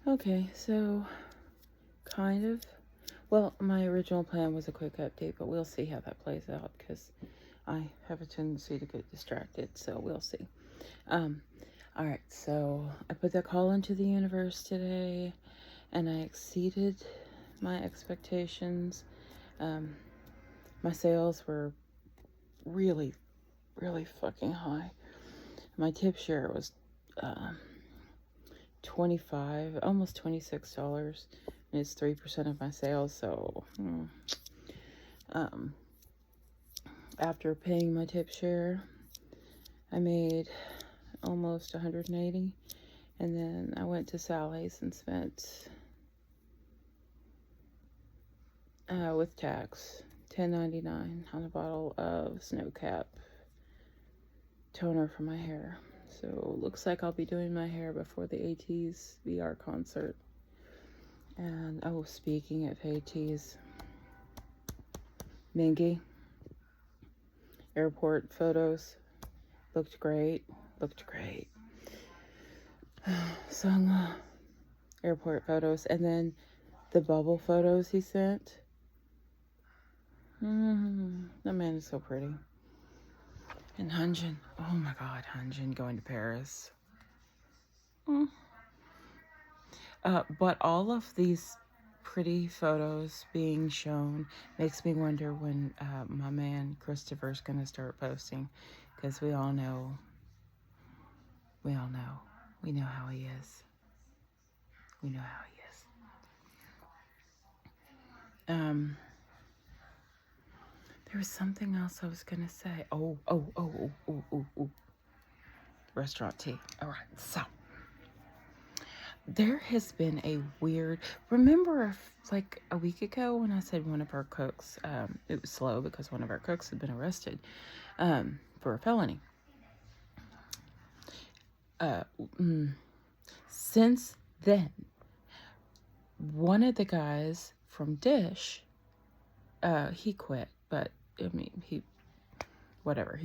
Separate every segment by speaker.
Speaker 1: Okay, so kind of. Well, my original plan was a quick update, but we'll see how that plays out because I have a tendency to get distracted, so we'll see. Um, all right, so I put that call into the universe today, and I exceeded my expectations. Um, my sales were really, really fucking high. My tip share was 25, almost $26, and it's 3% of my sales. So, after paying my tip share, I made almost 180, and then I went to Sally's and spent, with tax, $10.99 on a bottle of Snow Cap toner for my hair. So looks like I'll be doing my hair before the Ateez VR concert. And speaking of Ateez, Mingy, airport photos looked great. Some airport photos, and then the bubble photos he sent. That man is so pretty. And Hunjin, oh my God, Hunjin going to Paris. But all of these pretty photos being shown makes me wonder when my man Christopher's gonna start posting, because we all know how he is. We know how he is. There was something else I was gonna say. Oh. Restaurant tea. All right, so there has been a weird. Remember, like a week ago when I said one of our cooks, it was slow because one of our cooks had been arrested for a felony. Since then, one of the guys from Dish, he quit, but I mean, he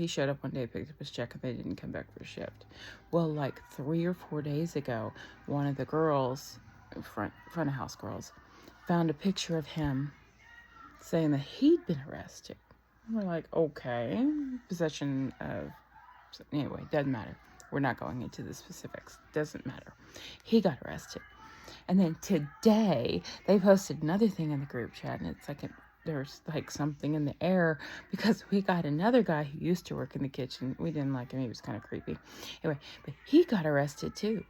Speaker 1: showed up one day, picked up his check, and they didn't come back for a shift. Well, like 3 or 4 days ago, one of the girls, front of house girls, found a picture of him saying that he'd been arrested. And we're like, okay, possession of, anyway, doesn't matter. We're not going into the specifics. Doesn't matter. He got arrested. And then today, they posted another thing in the group chat, and it's like there's like something in the air because we got another guy who used to work in the kitchen. We didn't like him. He was kind of creepy. Anyway, but he got arrested too.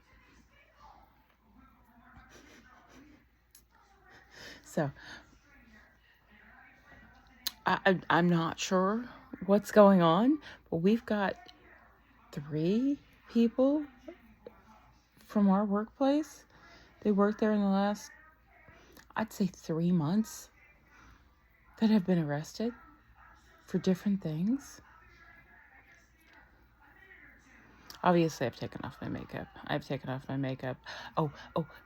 Speaker 1: So I'm not sure what's going on, but we've got 3 people from our workplace. They worked there in the last, I'd say 3 months, that have been arrested for different things. Obviously, I've taken off my makeup. Oh,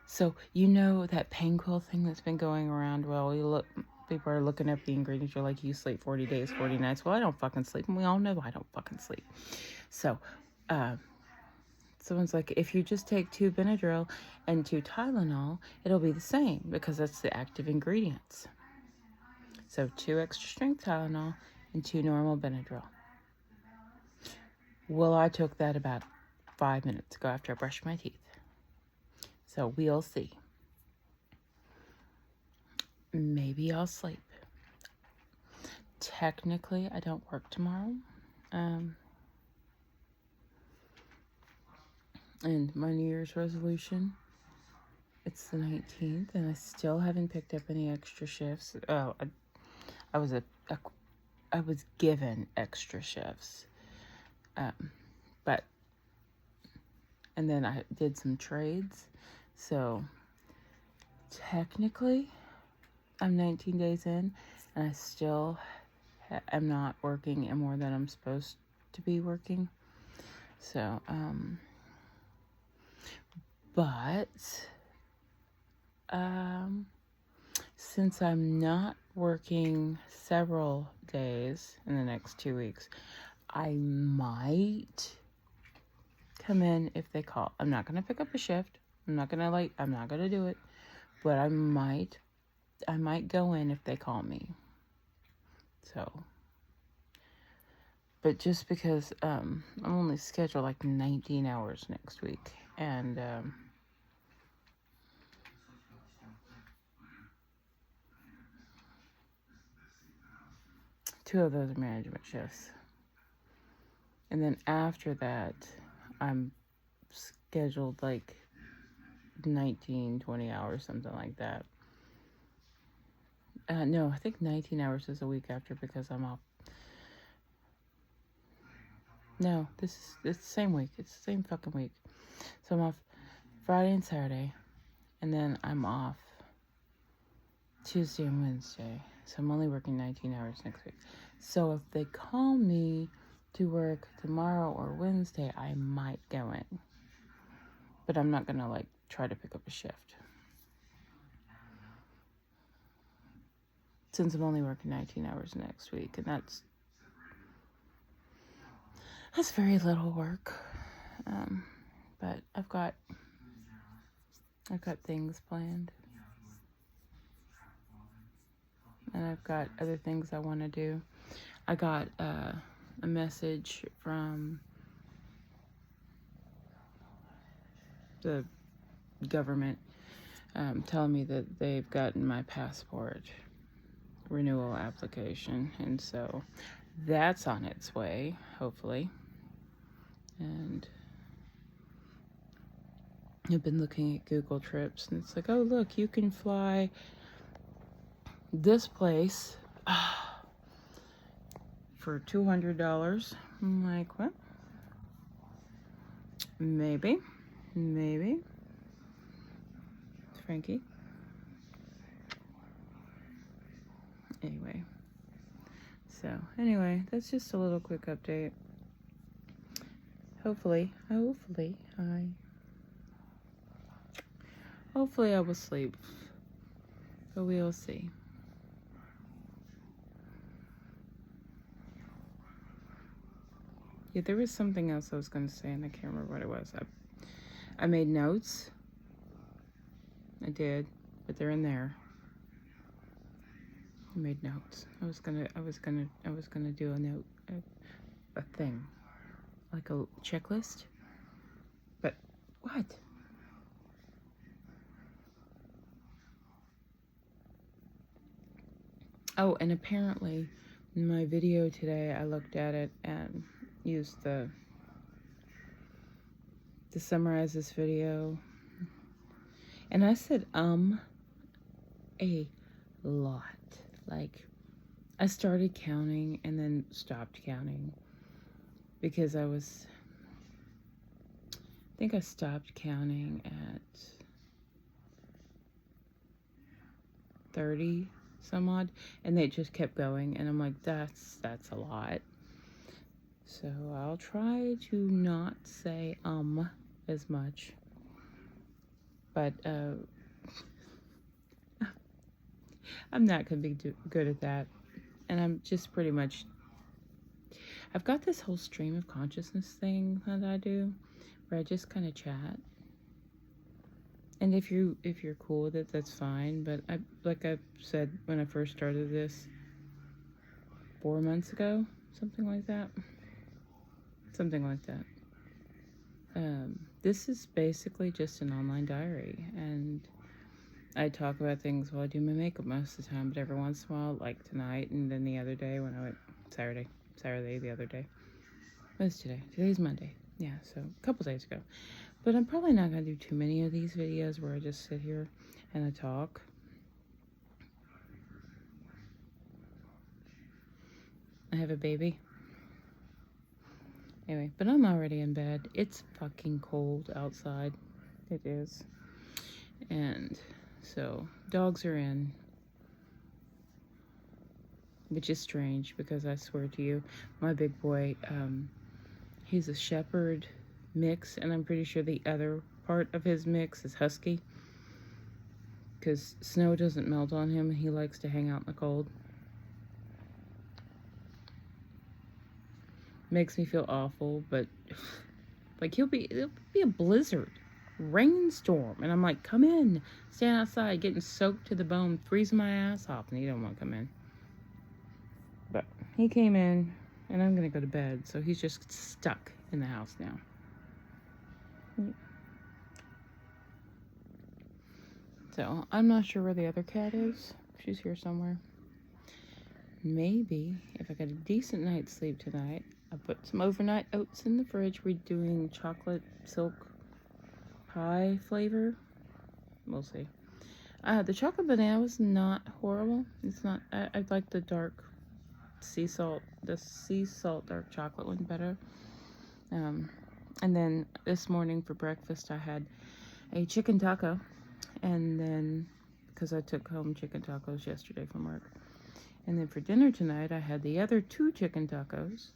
Speaker 1: so you know that Painquil thing that's been going around? Well, people are looking up the ingredients. You're like, you sleep 40 days, 40 nights. Well, I don't fucking sleep, and we all know I don't fucking sleep. So, someone's like, if you just take 2 Benadryl and 2 Tylenol, it'll be the same because that's the active ingredients. So 2 extra strength Tylenol and 2 normal Benadryl. Well, I took that about 5 minutes ago after I brushed my teeth. So we'll see. Maybe I'll sleep. Technically, I don't work tomorrow. And my New Year's resolution, it's the 19th, and I still haven't picked up any extra shifts. Oh, I was given extra shifts. And then I did some trades. So technically, I'm 19 days in, and I still am not working more than I'm supposed to be working. So, but since I'm not working several days in the next 2 weeks, I might come in if they call. I'm not going to pick up a shift. I'm not gonna do it, but I might go in if they call me. So, but just because I'm only scheduled like 19 hours next week, and 2 of those are management shifts. And then after that, I'm scheduled like 19, 20 hours, something like that. No, I think 19 hours is a week after because I'm off. No, it's the same week. It's the same fucking week. So I'm off Friday and Saturday, and then I'm off Tuesday and Wednesday. So I'm only working 19 hours next week. So if they call me to work tomorrow or Wednesday, I might go in. But I'm not gonna like try to pick up a shift. Since I'm only working 19 hours next week, and that's very little work. But I've got things planned. And I've got other things I want to do. I got a message from the government telling me that they've gotten my passport renewal application, and so that's on its way, hopefully. And I've been looking at Google Trips, and it's like, oh look, you can fly this place for $200. I'm like, what? Maybe. Frankie. Anyway, that's just a little quick update. Hopefully I will sleep, but we'll see. Yeah, there was something else I was going to say, and I can't remember what it was. I made notes. I did, but they're in there. I made notes. I was gonna do a note, a thing, like a checklist. But what? Oh, and apparently, in my video today, I looked at it and used to summarize this video, and I said a lot. Like, I started counting and then stopped counting because I think I stopped counting at 30 some odd, and they just kept going, and I'm like, that's a lot. So I'll try to not say as much, but I'm not gonna be good at that. And I'm just pretty much, I've got this whole stream of consciousness thing that I do where I just kind of chat. And if you're cool with it, that's fine. But like I said when I first started this 4 months ago, something like that. This is basically just an online diary, and I talk about things while I do my makeup most of the time, but every once in a while, like tonight, and then the other day when I went Saturday the other day. What's today? Today's Monday. Yeah, so a couple days ago. But I'm probably not going to do too many of these videos where I just sit here and I talk. I have a baby. Anyway, but I'm already in bed. It's fucking cold outside. It is. And so dogs are in, which is strange because I swear to you, my big boy, he's a shepherd mix, and I'm pretty sure the other part of his mix is husky because snow doesn't melt on him and he likes to hang out in the cold. Makes me feel awful, but like it'll be a blizzard. rainstorm. And I'm like, come in. Stand outside, getting soaked to the bone, freezing my ass off. And he don't want to come in. But he came in, and I'm going to go to bed. So he's just stuck in the house now. So I'm not sure where the other cat is. She's here somewhere. Maybe if I get a decent night's sleep tonight, I'll put some overnight oats in the fridge. We're doing chocolate silk pie flavor. We'll see. The chocolate banana was not horrible. It's not. I like the dark sea salt dark chocolate one better. And then this morning for breakfast I had a chicken taco, and then because I took home chicken tacos yesterday from work, and then for dinner tonight I had the other 2 chicken tacos,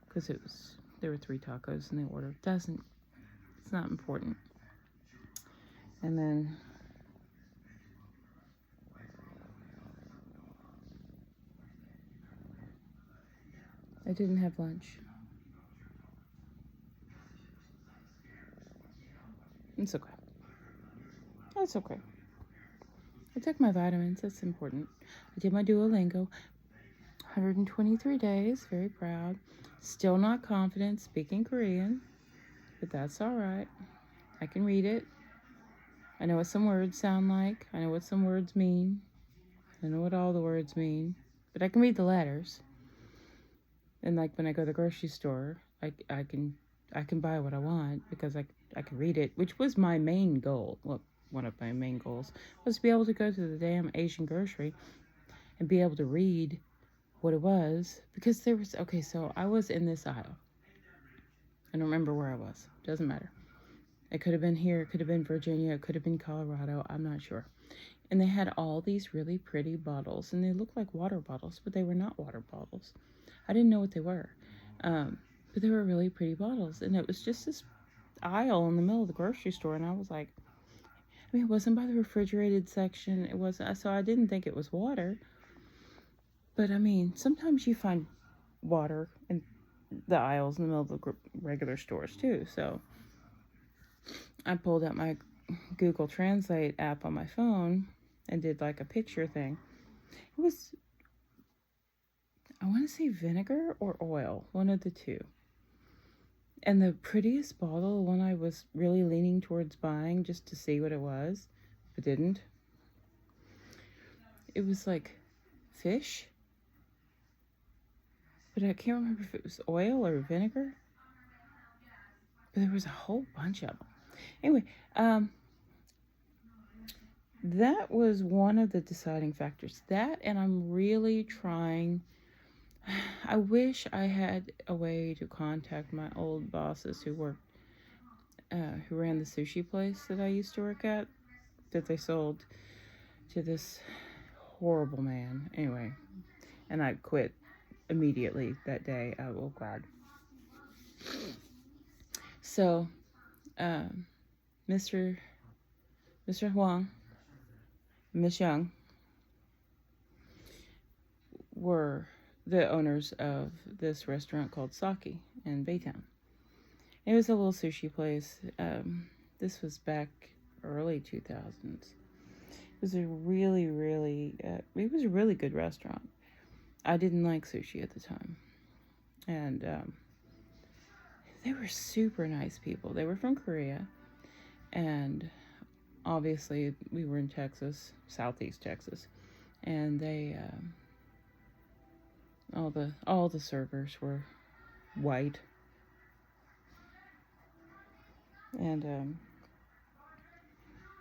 Speaker 1: because there were 3 tacos in the order. It's not important. And then I didn't have lunch. It's okay. That's okay. I took my vitamins. That's important. I did my Duolingo. 123 days. Very proud. Still not confident speaking Korean, but that's all right. I can read it. I know what some words sound like. I know what some words mean. I know what all the words mean. But I can read the letters. And like when I go to the grocery store, I can buy what I want because I can read it, which was my main goal. Well, one of my main goals was to be able to go to the damn Asian grocery and be able to read what it was, because so I was in this aisle. I don't remember where I was. Doesn't matter. It could have been here, it could have been Virginia, it could have been Colorado, I'm not sure. And they had all these really pretty bottles, and they looked like water bottles, but they were not water bottles. I didn't know what they were. But they were really pretty bottles, and it was just this aisle in the middle of the grocery store, and I was like, it wasn't by the refrigerated section. It wasn't, so I didn't think it was water. But sometimes you find water in the aisles in the middle of the regular stores too. So I pulled out my Google Translate app on my phone and did like a picture thing. It was, I want to say vinegar or oil, one of the two. And the prettiest bottle, the one I was really leaning towards buying just to see what it was, but didn't. It was like fish, but I can't remember if it was oil or vinegar. But there was a whole bunch of them. Anyway, that was one of the deciding factors. That, and I'm really trying. I wish I had a way to contact my old bosses who ran the sushi place that I used to work at, that they sold to this horrible man. Anyway, and I quit immediately that day. Oh God. So, Mr. Huang, Miss Young were the owners of this restaurant called Saki in Baytown. It was a little sushi place. This was back early 2000s. It was a really, really, it was a really good restaurant. I didn't like sushi at the time. And they were super nice people. They were from Korea. And obviously we were in Texas, Southeast Texas. And they, all the servers were white. And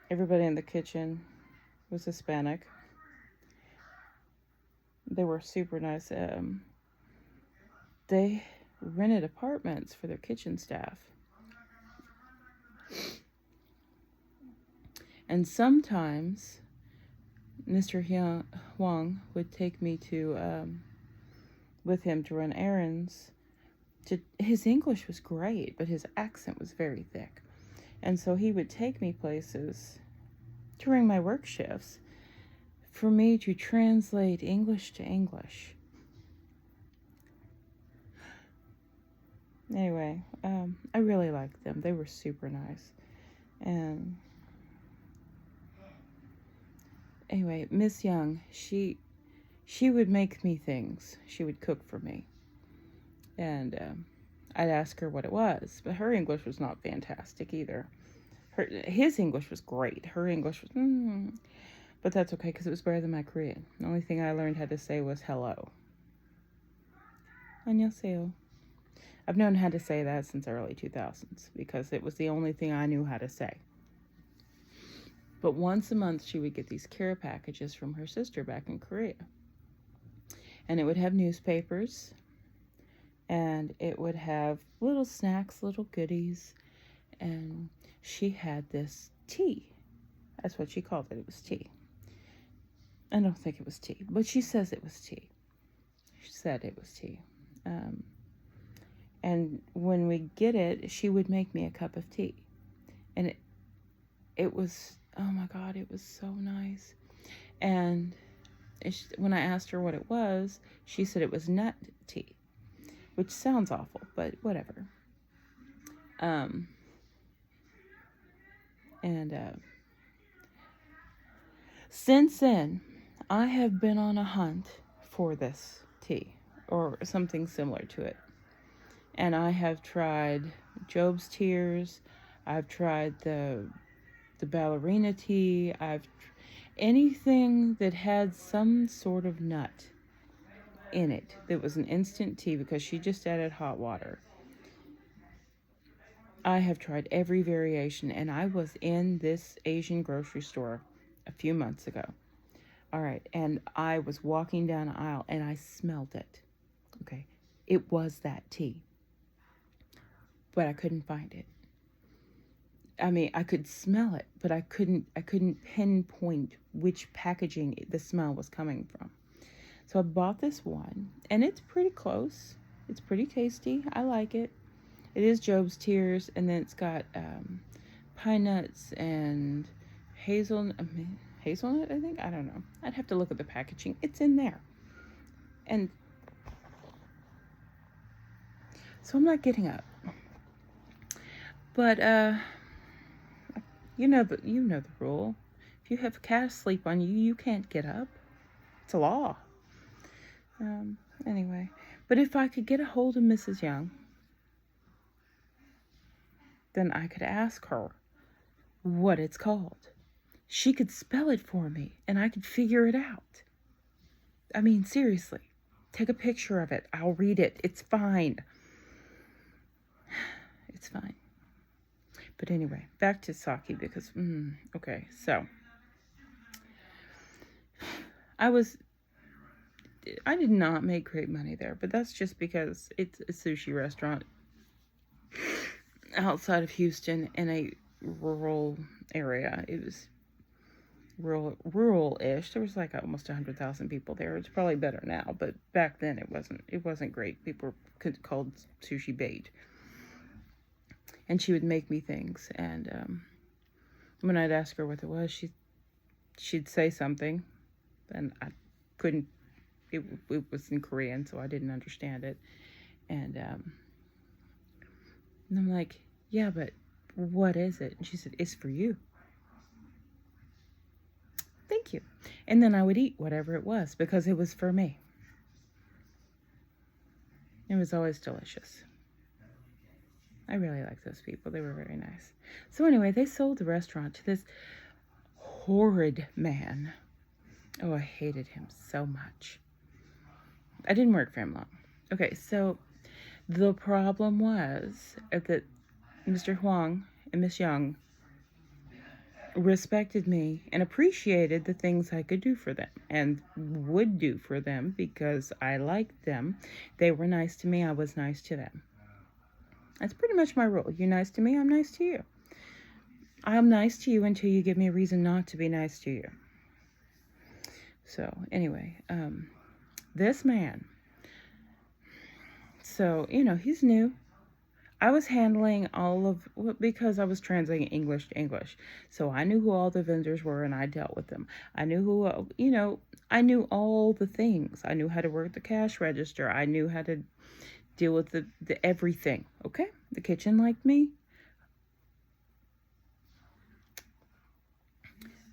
Speaker 1: everybody in the kitchen was Hispanic. They were super nice. They rented apartments for their kitchen staff. And sometimes Mr. Huang would take me with him to run errands. His English was great, but his accent was very thick. And so he would take me places during my work shifts for me to translate English to English. Anyway, I really liked them. They were super nice. And anyway, Miss Young, she would make me things. She would cook for me. And I'd ask her what it was. But her English was not fantastic either. His English was great. Her English was, but that's okay because it was better than my Korean. The only thing I learned how to say was hello. 안녕하세요. I've known how to say that since early 2000s because it was the only thing I knew how to say. But once a month, she would get these care packages from her sister back in Korea. And it would have newspapers, and it would have little snacks, little goodies, and she had this tea. That's what she called it. It was tea. I don't think it was tea, but she says it was tea. She said it was tea. And when we get it, she would make me a cup of tea. And it was, oh my God, it was so nice. And when I asked her what it was, she said it was nut tea, which sounds awful, but whatever. Since then, I have been on a hunt for this tea or something similar to it. And I have tried Job's Tears. I've tried the ballerina tea. Anything that had some sort of nut in it that was an instant tea because she just added hot water. I have tried every variation, and I was in this Asian grocery store a few months ago. All right, and I was walking down the aisle, and I smelled it. Okay, it was that tea, but I couldn't find it. I mean, I could smell it, but I couldn't pinpoint which packaging the smell was coming from. So I bought this one, and it's pretty close. It's pretty tasty. I like it. It is Job's Tears, and then it's got pine nuts and hazelnut, I think? I don't know. I'd have to look at the packaging. It's in there. And so I'm not getting up. But, you know the rule. If you have a cat asleep on you, you can't get up. It's a law. Anyway. But if I could get a hold of Mrs. Young, then I could ask her what it's called. She could spell it for me, and I could figure it out. I mean, seriously. Take a picture of it. I'll read it. It's fine. It's fine. But anyway, back to Saki because, okay, so. I did not make great money there, but that's just because it's a sushi restaurant outside of Houston in a rural area. It was rural-ish. There was like almost 100,000 people there. It's probably better now, but back then it wasn't great. People called sushi bait. And she would make me things, and when I'd ask her what it was, she'd say something, and I couldn't. It was in Korean, so I didn't understand it, and I'm like, yeah, but what is it? And she said, it's for you. Thank you. And then I would eat whatever it was because it was for me. It was always delicious. I really like those people. They were very nice. So anyway, they sold the restaurant to this horrid man. Oh, I hated him so much. I didn't work for him long. Okay, so the problem was that Mr. Huang and Miss Young respected me and appreciated the things I could do for them and would do for them because I liked them. They were nice to me. I was nice to them. That's pretty much my rule. You're nice to me, I'm nice to you. I'm nice to you until you give me a reason not to be nice to you. So, anyway, this man. So, he's new. I was handling because I was translating English to English. So I knew who all the vendors were and I dealt with them. I knew I knew all the things. I knew how to work the cash register. I knew how to deal with the everything. Okay? The kitchen liked me.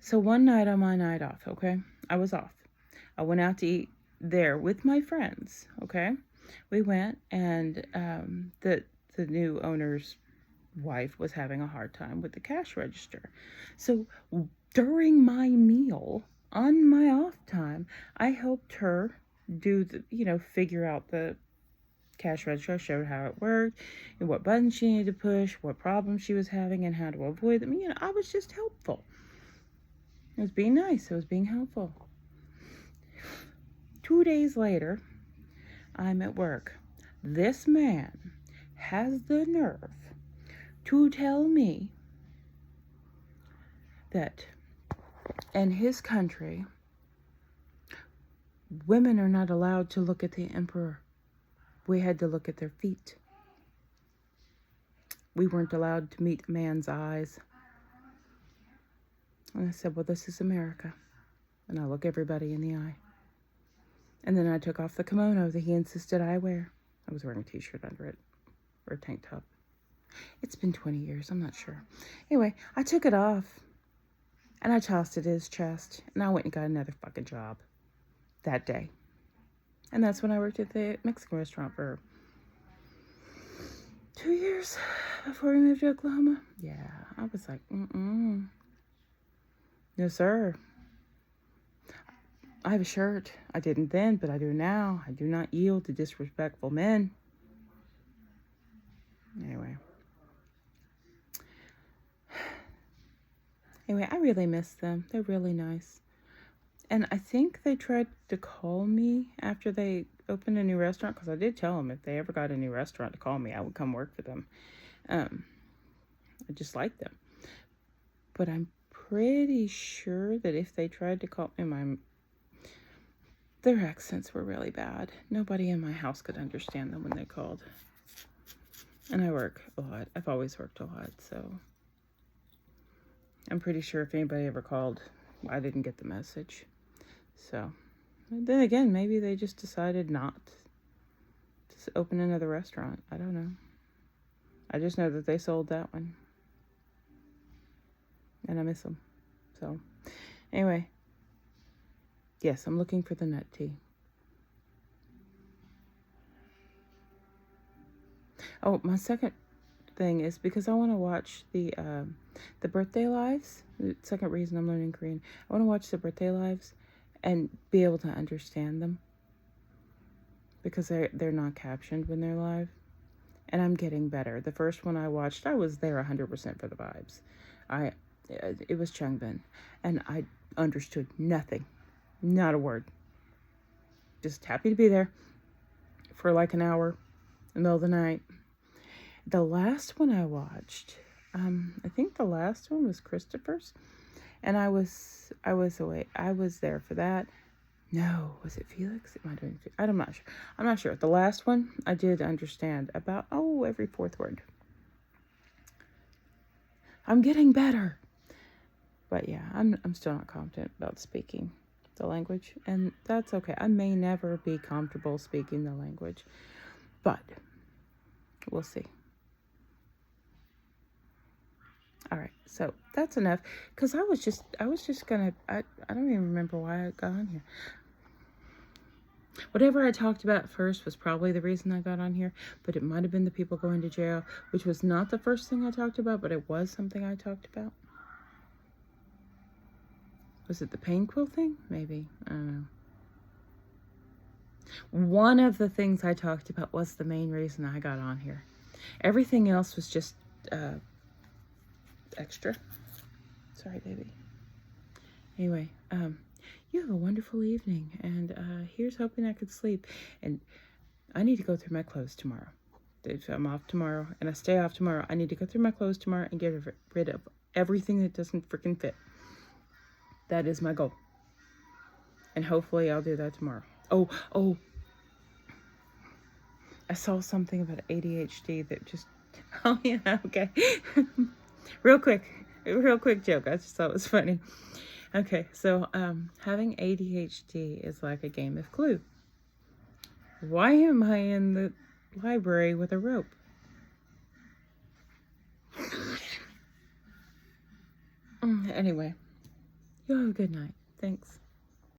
Speaker 1: So one night on my night off, okay, I was off. I went out to eat there with my friends, okay. We went, and the new owner's wife was having a hard time with the cash register. So during my meal, on my off time, I helped her do figure out the cash register. I showed how it worked and what buttons she needed to push, what problems she was having, and how to avoid them. I was just helpful. I was being nice. I was being helpful. 2 days later, I'm at work. This man has the nerve to tell me that in his country, women are not allowed to look at the emperor. We had to look at their feet. We weren't allowed to meet a man's eyes. And I said, well, this is America. And I look everybody in the eye. And then I took off the kimono that he insisted I wear. I was wearing a t-shirt under it, or a tank top. It's been 20 years, I'm not sure. Anyway, I took it off, and I tossed it in his chest, and I went and got another fucking job that day. And that's when I worked at the Mexican restaurant for 2 years before we moved to Oklahoma. Yeah, I was like, no, sir. I have a shirt. I didn't then, but I do now. I do not yield to disrespectful men. Anyway, I really miss them. They're really nice. And I think they tried to call me after they opened a new restaurant, because I did tell them if they ever got a new restaurant to call me, I would come work for them. I just like them. But I'm pretty sure that if they tried to call me, their accents were really bad. Nobody in my house could understand them when they called. And I work a lot. I've always worked a lot, so I'm pretty sure if anybody ever called, I didn't get the message. So, then again, maybe they just decided not to open another restaurant. I don't know. I just know that they sold that one. And I miss them. So, anyway. Yes, I'm looking for the nut tea. Oh, my second thing is because I want to watch the birthday lives. The second reason I'm learning Korean. I want to watch the birthday lives and be able to understand them, because they're not captioned when they're live. And I'm getting better. The first one I watched, I was there 100% for the vibes. It was Changbin, and I understood nothing. Not a word. Just happy to be there for like an hour in the middle of the night. The last one I watched, I think the last one was Christopher's, and I was away. I was there for that. No, was it Felix? Am I doing? I'm not sure. I'm not sure. The last one I did understand about every fourth word. I'm getting better, but yeah, I'm still not confident about speaking the language, and that's okay. I may never be comfortable speaking the language, but we'll see. All right, so that's enough, because I was just gonna, I don't even remember why I got on here. Whatever I talked about first was probably the reason I got on here, but it might have been the people going to jail, which was not the first thing I talked about, but it was something I talked about. Was it the Painquil thing? Maybe. I don't know. One of the things I talked about was the main reason I got on here. Everything else was just extra. Sorry, baby. Anyway, you have a wonderful evening, and here's hoping I could sleep. And I need to go through my clothes tomorrow. If I'm off tomorrow, and I stay off tomorrow, I need to go through my clothes tomorrow and get rid of everything that doesn't freaking fit. That is my goal. And hopefully I'll do that tomorrow. Oh. I saw something about ADHD that just... Oh, yeah, okay. Real quick joke. I just thought it was funny. Okay, so having ADHD is like a game of Clue. Why am I in the library with a rope? Anyway, You have a good night. Thanks.